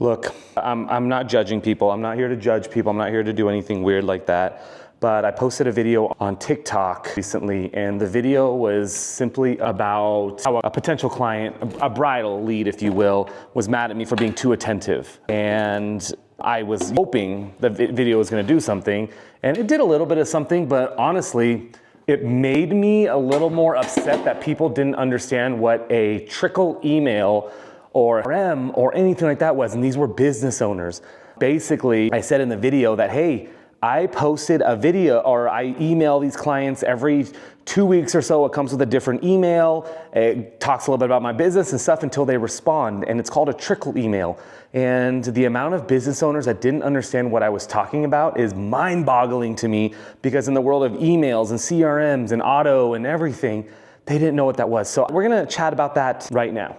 Look, I'm not judging people. I'm not here to judge people. I'm not here to do anything weird like that. But I posted a video on TikTok recently, and the video was simply about how a potential client, a bridal lead, if you will, was mad at me for being too attentive. And I was hoping the video was gonna do something, and it did a little bit of something, but honestly, it made me a little more upset that people didn't understand what a trickle email or RM or anything like that was, and these were business owners. Basically, I said in the video that, hey, I posted a video, or I email these clients every 2 weeks or so. It comes with a different email. It talks a little bit about my business and stuff until they respond, and it's called a trickle email. And the amount of business owners that didn't understand what I was talking about is mind-boggling to me, because in the world of emails and CRMs and auto and everything, they didn't know what that was. So we're gonna chat about that right now.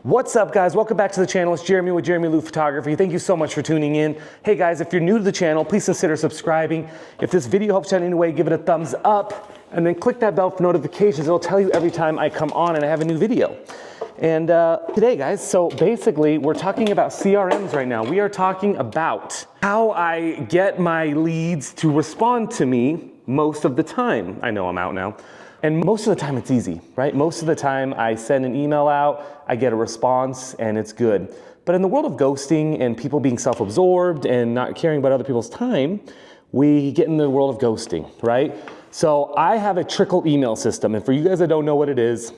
What's up, guys? Welcome back to the channel. It's Jeremy with Jeremy Lou Photography. Thank you so much for tuning in. Hey guys, if you're new to the channel, please consider subscribing. If this video helps you in any way, give it a thumbs up and then click that bell for notifications. It'll tell you every time I come on and I have a new video. And today, guys, so basically we're talking about CRMs right now. We are talking about how I get my leads to respond to me most of the time. I know I'm out now. And most of the time it's easy, right? Most of the time I send an email out, I get a response, and it's good. But in the world of ghosting and people being self-absorbed and not caring about other people's time, we get in the world of ghosting, right? So I have a trickle email system, and for you guys that don't know what it is,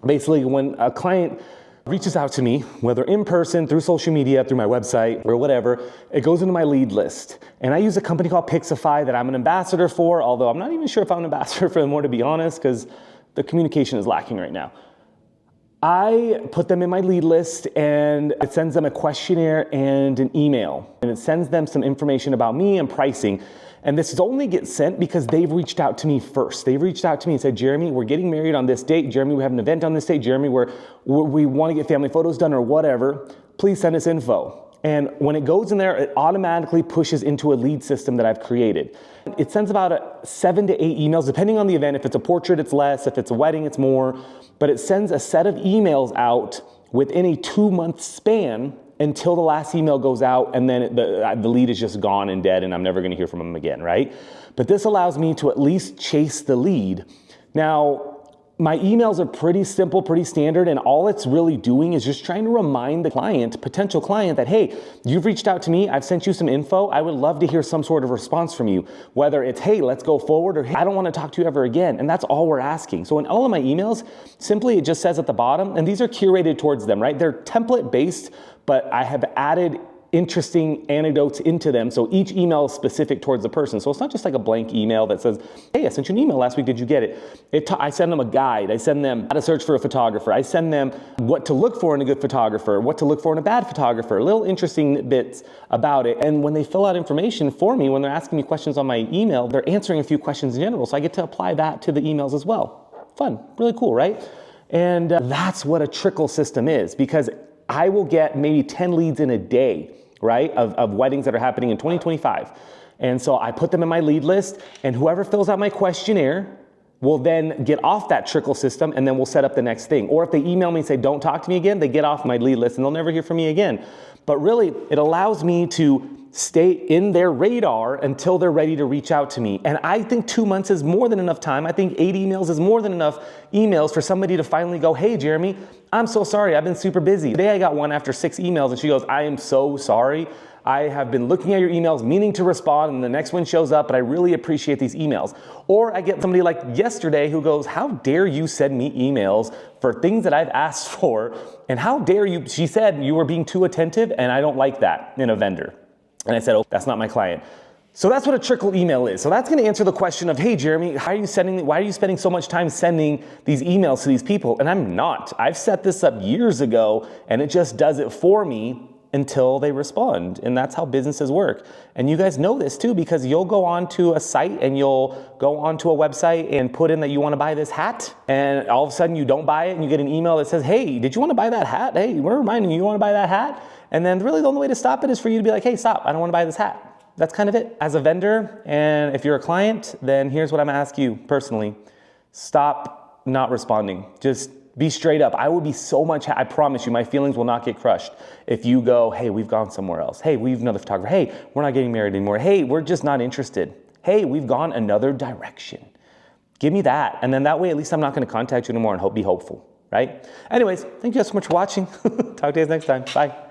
basically when a client reaches out to me, whether in person, through social media, through my website, or whatever, it goes into my lead list. And I use a company called Pixify that I'm an ambassador for, although I'm not even sure if I'm an ambassador for them, more to be honest, because the communication is lacking right now. I put them in my lead list, and it sends them a questionnaire and an email. And it sends them some information about me and pricing. And this only gets sent because they've reached out to me first. They've reached out to me and said, Jeremy, we're getting married on this date. Jeremy, we have an event on this date. Jeremy, we want to get family photos done or whatever. Please send us info. And when it goes in there, it automatically pushes into a lead system that I've created. It sends about 7 to 8 emails, depending on the event. If it's a portrait, it's less. If it's a wedding, it's more. But it sends a set of emails out within a 2-month span until the last email goes out, and then the lead is just gone and dead, and I'm never gonna hear from them again, right? But this allows me to at least chase the lead. Now, my emails are pretty simple, pretty standard, and all it's really doing is just trying to remind the client, potential client, that, hey, you've reached out to me, I've sent you some info, I would love to hear some sort of response from you. Whether it's, hey, let's go forward, or hey, I don't wanna talk to you ever again, and that's all we're asking. So in all of my emails, simply it just says at the bottom, and these are curated towards them, right? They're template-based, but I have added interesting anecdotes into them. So each email is specific towards the person. So it's not just like a blank email that says, hey, I sent you an email last week, did you get it? I send them a guide. I send them how to search for a photographer. I send them what to look for in a good photographer, what to look for in a bad photographer, little interesting bits about it. And when they fill out information for me, when they're asking me questions on my email, they're answering a few questions in general. So I get to apply that to the emails as well. Fun, really cool, right? And that's what a trickle system is, because I will get maybe 10 leads in a day, right, of weddings that are happening in 2025. And so I put them in my lead list, and whoever fills out my questionnaire will then get off that trickle system, and then we'll set up the next thing. Or if they email me and say, don't talk to me again, they get off my lead list and they'll never hear from me again. But really, it allows me to stay in their radar until they're ready to reach out to me. And I think 2 months is more than enough time. I think 8 emails is more than enough emails for somebody to finally go, hey, Jeremy, I'm so sorry, I've been super busy. Today I got one after 6 emails, and she goes, I am so sorry. I have been looking at your emails, meaning to respond, and the next one shows up, but I really appreciate these emails. Or I get somebody like yesterday who goes, how dare you send me emails for things that I've asked for, and how dare you, she said you were being too attentive, and I don't like that in a vendor. And I said, oh, that's not my client. So that's what a trickle email is. So that's gonna answer the question of, hey, Jeremy, why are you spending so much time sending these emails to these people? And I'm not. I've set this up years ago, and it just does it for me. until they respond. And that's how businesses work. And you guys know this too, because you'll go onto a site and you'll go onto a website and put in that you want to buy this hat. And all of a sudden you don't buy it and you get an email that says, hey, did you want to buy that hat? Hey, we're reminding you, you want to buy that hat? And then really the only way to stop it is for you to be like, hey, stop, I don't want to buy this hat. That's kind of it. As a vendor, and if you're a client, then here's what I'm gonna ask you personally. Stop not responding. Just be straight up. I would be so much, I promise you, my feelings will not get crushed if you go, hey, we've gone somewhere else. Hey, we've another photographer. Hey, we're not getting married anymore. Hey, we're just not interested. Hey, we've gone another direction. Give me that. And then that way, at least I'm not gonna contact you anymore and be hopeful, right? Anyways, thank you guys so much for watching. Talk to you guys next time. Bye.